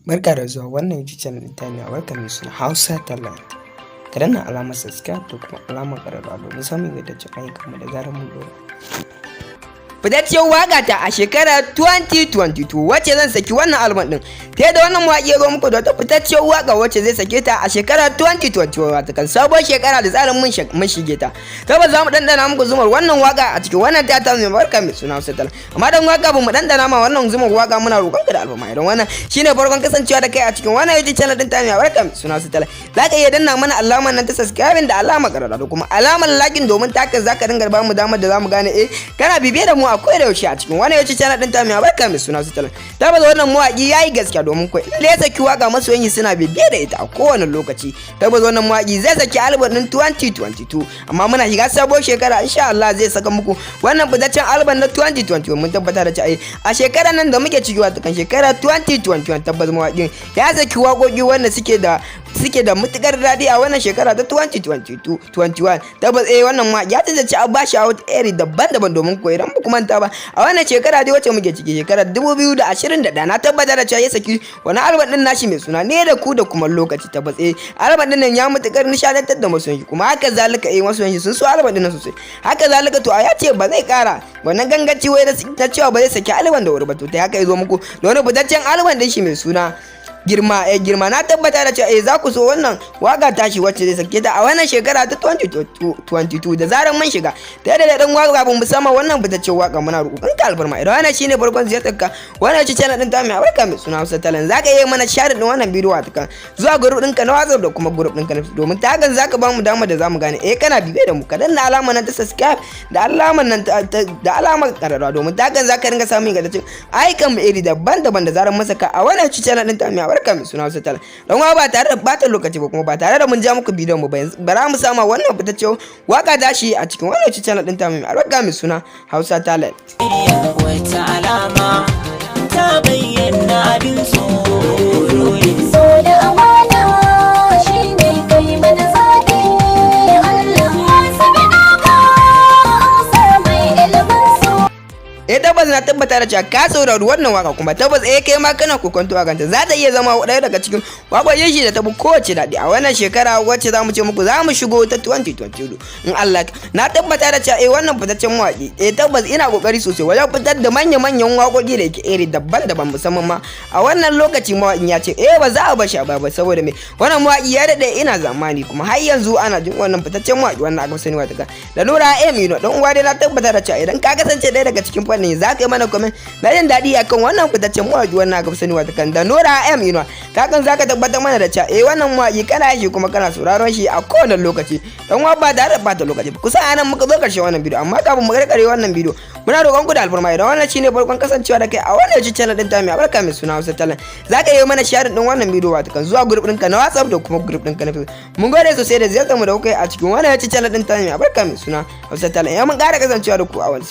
Barka da zuwa wannan YouTube channel ɗin ta mai albarka mai suna Hausa Talent. Ka danna alamar subscribe da kuma alamar ƙararrawa domin samun yadda ayyukanmu da zarar mun ɗora. Fitacciyar waƙa ta a shekarar 2022 wacce zan saki wannan album din ta yadda wannan mawaƙi ya zo muku da wata fitacciyar waƙa wacce zai sake ta a shekarar 2021 wata kan sabuwar shekara da tsarin mun shige ta. Tabbas za mu dandana muku zumar wannan waƙa a cikin wannan tata mai barka mai suna Hausa Talent. Amma dan waƙa ba mu dandana ma wannan zumar waƙa muna roƙon ka da alfama idan wannan shine farkon kasancewa da kai a cikin wannan YouTube channel din ta mai barka mai suna Hausa Talent. Za ka iya danna mana alamar nan ta subscribe da alamar ƙararrawa da kuma alamar like domin takan za ka dinga ba mu damar da za mu gane kana bibiye da mu akwai da yaushe a cikin wani yace channel din ta mai albarka mai suna Hausa Talent. Tabbas wannan mawaki yayi gaskiya domin ko inda ya saki waka masoyan suna bibiye da ita a kowane lokaci. Tabbas wannan mawaki zai saki album din 2022 amma muna shiga sabuwar shekara insha Allah zai saka muku wannan fitaccen album na 2021 mun tabbata da cewa a shekarar nan da muke ciki wato kan shekara 2021 tabbas mawakin ya saki wakoki wanda suke da mutukar daɗi a wannan shekara ta 2021. Tabbas wannan ma ya tantance a bashi a wata iri daban-daban domin koyi ran ku manta ba a wannan shekara dai wacce muke ciki shekarar 2021 na tabbatar da cewa ya saki wani album din nashi mai suna ne da ku da kuma lokaci. Tabbas album din nan ya mutukar nishadantar da masoyan kuma haka zalika masoyan sun so album din nan sosai. Haka zalika to ya ce ba zai kara wannan gangaci wai da cewa ba zai saki album da wuri ba to ta haka yazo muku da wani fitaccen album din shi mai suna girma na tabbata da cewa za ku so wannan waka tashi wacce zai sake ta a wannan shekara ta 2022 da zaran mun shiga ta da dan waka ba musamman wannan fitaccen waka muna roƙon ka albarma idan wannan shine farkon ziyartar ka wannan ci channel din ta mai albarka mai suna Hausa Talent zaka yi mana share din wannan bidiyo a tukan zuwa group ɗinka na WhatsApp da kuma group ɗinka na domin ta hakan zaka ba mu damar da zamu gane kana bibiye da mu ka danna alamar nan ta subscribe da alamar nan da alamar kararrawa domin ta hakan zaka ringa samun gadacin ayyukan mu iri daban-daban da zaran mun saka a wannan ci channel din ta mai barka mai suna Hausa Talent. Don ba tare da bata lokaci ba kuma ba tare da mun ja muku bidiyon mu ba bara mu sama wannan fitacce waka tashi a cikin wannan channel din ta mai barka mai suna Hausa Talent. Wata alama ta bayyana abin tsoro so da amana shine kai mana zaɓi Allah sabi ka amsa mai ilimin so. Tabbas na tabbata da cewa ka saurari wannan waka kuma tabbas kai ma kana kokonto a kanta za ta iya zama ɗaya daga cikin wakokin shi da ta bi kowace daɗi a wannan shekara wacce za mu ce muku za mu shigo ta 2022 in Allah na tabbata da cewa wannan fitaccen mawaki tabbas ina kokari sosai wajen fitar da manya-manyan wakoki da yake iri daban-daban musamman ma a wannan lokaci mawakin ya ce ba za a bashi a baya saboda me wannan mawaki ya daɗe ina zamani kuma har yanzu ana jin wannan fitaccen mawaki wannan aka sani wata da nura dan uwa dai na tabbata da cewa idan ka kasance ɗaya daga cikin fannin za ka yi mana comment na jin daɗi akan wannan fitaccen mawaƙi wannan aka sani wata kan da nura inuwa kakan za ka tabbatar mana da cewa wannan mawaƙi kana shi kuma kana sauraron shi a kowane lokaci dan uwa ba tare da bata lokaci ba kusa anan muka zo karshen wannan bidiyo amma kafin mu karkare wannan bidiyo muna roƙon ku da alfarma idan wannan shine farkon kasancewa da kai a wannan YouTube channel din ta mai albarka mai suna Hausa Talent za ka yi mana share din wannan bidiyo wata kan zuwa group ɗinka na WhatsApp da kuma group ɗinka na Facebook mun gode sosai da ziyartar mu da kuka yi a cikin wannan YouTube channel din ta mai albarka mai suna Hausa Talent mun ƙara kasancewa da ku a wani